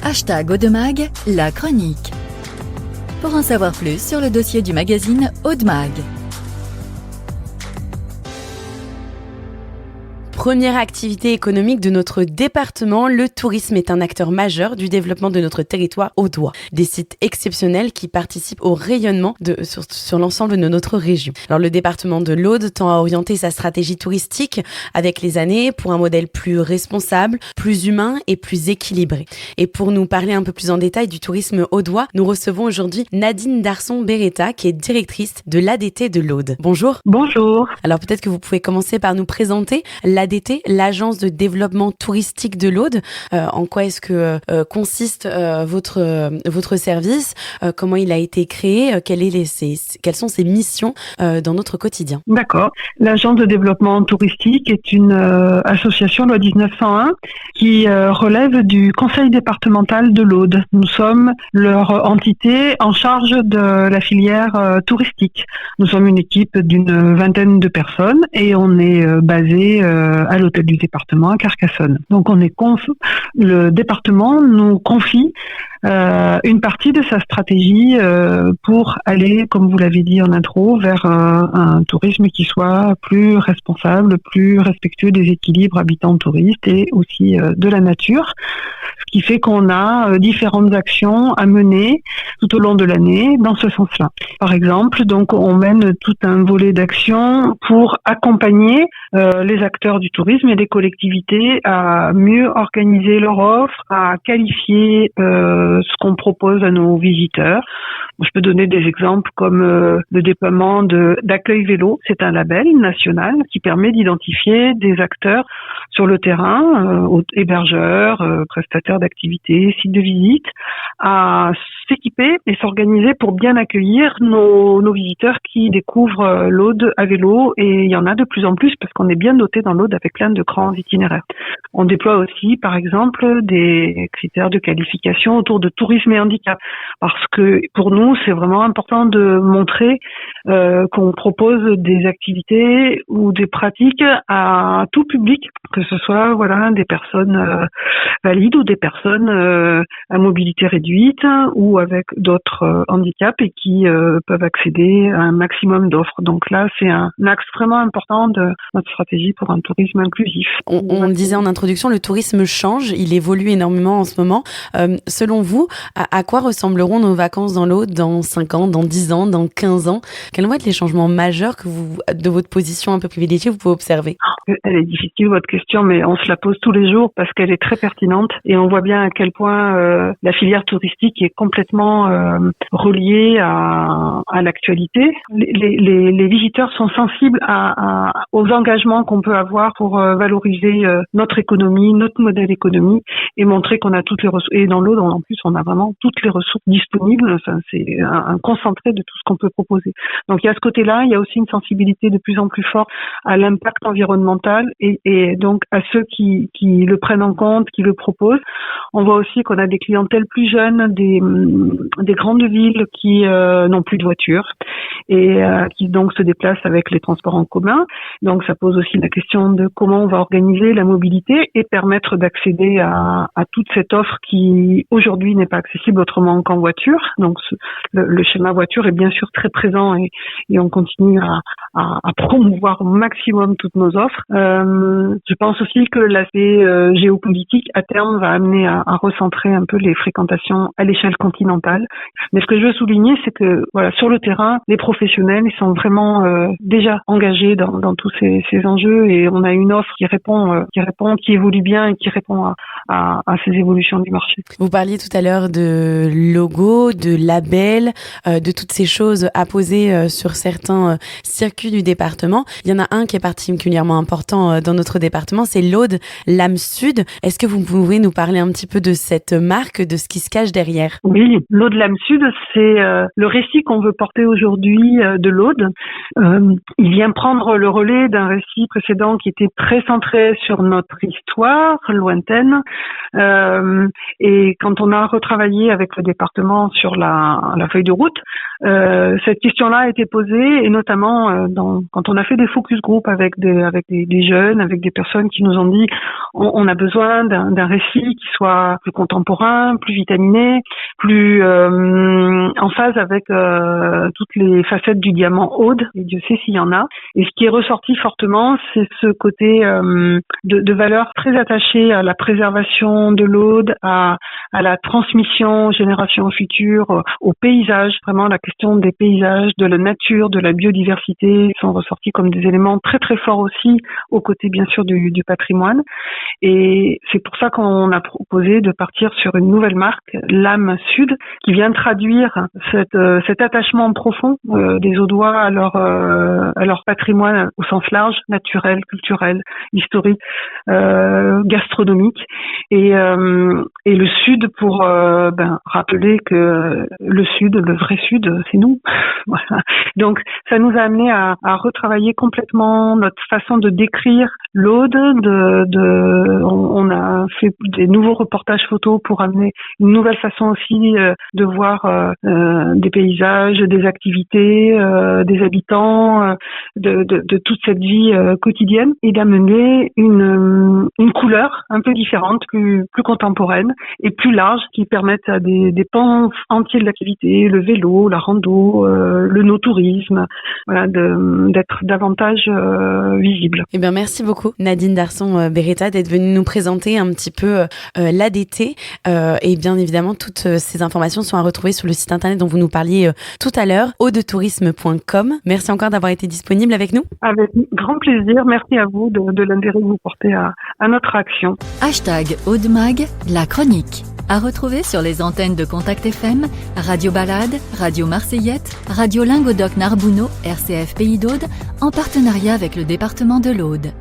#Audemag, la chronique. Pour en savoir plus sur le dossier du magazine Audemag. Première activité économique de notre département, le tourisme est un acteur majeur du développement de notre territoire audois. Des sites exceptionnels qui participent au rayonnement sur l'ensemble de notre région. Alors le département de l'Aude tend à orienter sa stratégie touristique avec les années pour un modèle plus responsable, plus humain et plus équilibré. Et pour nous parler un peu plus en détail du tourisme audois, nous recevons aujourd'hui Nadine Darson-Beretta qui est directrice de l'ADT de l'Aude. Bonjour. Bonjour. Alors peut-être que vous pouvez commencer par nous présenter l'ADT, l'agence de développement touristique de l'Aude. En quoi est-ce que consiste votre service? Comment il a été créé? Quelles sont ses missions dans notre quotidien? D'accord. L'agence de développement touristique est une association loi 1901 qui relève du conseil départemental de l'Aude. Nous sommes leur entité en charge de la filière touristique. Nous sommes une équipe d'une vingtaine de personnes et on est basé à l'hôtel du département à Carcassonne. Donc le département nous confie une partie de sa stratégie pour aller, comme vous l'avez dit en intro, vers un tourisme qui soit plus responsable, plus respectueux des équilibres habitants-touristes et aussi de la nature. Ce qui fait qu'on a différentes actions à mener tout au long de l'année dans ce sens-là. Par exemple, donc on mène tout un volet d'actions pour accompagner les acteurs du tourisme et les collectivités à mieux organiser leur offre, à qualifier ce qu'on propose à nos visiteurs. Je peux donner des exemples comme le déploiement d'accueil vélo. C'est un label national qui permet d'identifier des acteurs sur le terrain, hébergeurs, prestataires d'activités, sites de visite, à s'équiper et s'organiser pour bien accueillir nos visiteurs qui découvrent l'Aude à vélo, et il y en a de plus en plus parce qu'on est bien doté dans l'Aude avec plein de grands itinéraires. On déploie aussi, par exemple, des critères de qualification autour de tourisme et handicap, parce que pour nous, c'est vraiment important de montrer qu'on propose des activités ou des pratiques à tout public, que ce soit des personnes valides ou des personnes à mobilité réduite ou avec d'autres handicaps et qui peuvent accéder à un maximum d'offres. Donc là, c'est un axe vraiment important de notre stratégie pour un tourisme inclusif. On disait en introduction, le tourisme change, il évolue énormément en ce moment. Selon vous, à quoi ressembleront nos vacances dans l'Aude dans 5 ans, dans 10 ans, dans 15 ans? Quels vont être les changements majeurs que vous, de votre position un peu privilégiée, vous pouvez observer? Elle est difficile, votre question, mais on se la pose tous les jours parce qu'elle est très pertinente et on voit bien à quel point la filière touristique est complètement reliée à l'actualité. Les visiteurs sont sensibles aux engagements qu'on peut avoir pour valoriser notre économie, notre modèle économique et montrer qu'on a toutes les ressources. Et dans l'Aude, en plus, on a vraiment toutes les ressources disponibles. Enfin, c'est un concentré de tout ce qu'on peut proposer. Donc il y a ce côté-là, il y a aussi une sensibilité de plus en plus forte à l'impact environnemental et donc à ceux qui le prennent en compte, qui le proposent. On voit aussi qu'on a des clientèles plus jeunes, des grandes villes qui n'ont plus de voiture et qui donc se déplacent avec les transports en commun. Donc ça pose aussi la question de comment on va organiser la mobilité et permettre d'accéder à toute cette offre qui aujourd'hui n'est pas accessible autrement qu'en voiture. Donc le schéma voiture est bien sûr très présent et on continue à promouvoir au maximum toutes nos offres. Je pense aussi que l'aspect géopolitique à terme va amener à recentrer un peu les fréquentations à l'échelle continentale. Mais ce que je veux souligner, c'est que sur le terrain, les professionnels ils sont vraiment déjà engagés dans tous ces enjeux et on a une offre qui évolue bien et qui répond à ces évolutions du marché. Vous parliez tout à l'heure de logo, de label, de toutes ces choses apposées sur certains circuits du département. Il y en a un qui est particulièrement important dans notre département, c'est l'Aude Lame Sud. Est-ce que vous pouvez nous parler un petit peu de cette marque, de ce qui se cache derrière? Oui, l'Aude Lame Sud, c'est le récit qu'on veut porter aujourd'hui de l'Aude. Il vient prendre le relais d'un récit précédent qui était très centré sur notre histoire lointaine. Et quand on a retravaillé avec le département sur la feuille de route, cette question-là a été posée et notamment quand on a fait des focus group avec des jeunes, avec des personnes qui nous ont dit on a besoin d'un récit qui soit plus contemporain, plus vitaminé, plus en phase avec toutes les facettes du diamant Aude, et Dieu sait s'il y en a. Et ce qui est ressorti fortement, c'est ce côté de valeurs très attachées à la préservation de l'Aude, à la transmission aux générations futures, au paysage. Vraiment, la question des paysages, de la nature, de la biodiversité sont ressortis comme des éléments très très forts aussi, aux côtés bien sûr du patrimoine. Et c'est pour ça qu'on a proposé de partir sur une nouvelle marque, l'âme Sud, qui vient traduire cet attachement profond des Audois à leur patrimoine au sens large, naturel, culturel, historique, gastronomique, et le Sud pour rappeler que le Sud, le vrai Sud, c'est nous. Voilà. Donc ça nous a amené à retravailler complètement notre façon de décrire l'Aude. On a fait des nouveaux reportages photos pour amener une nouvelle façon aussi de voir des paysages, des activités, des habitants, de toute cette vie quotidienne, et d'amener une couleur un peu différente, plus contemporaine et plus large, qui permettent à des pans entiers de l'activité, le vélo, la rando, le no-tourisme, voilà, d'être davantage visible. Eh bien, merci beaucoup Nadine Darson-Beretta d'être venue nous présenter un petit peu l'ADT, et bien évidemment toutes ces informations sont à retrouver sur le site internet dont vous nous parliez tout à l'heure, audetourisme.com. Merci encore d'avoir été disponible avec nous. Avec grand plaisir, merci à vous de l'intérêt que vous portez à notre action. #AudeMag, la chronique. À retrouver sur les antennes de Contact FM, Radio Balade, Radio Marseillette, Radio Lingodoc Narbonneau, RCF Pays d'Aude, en partenariat avec le département de l'Aude.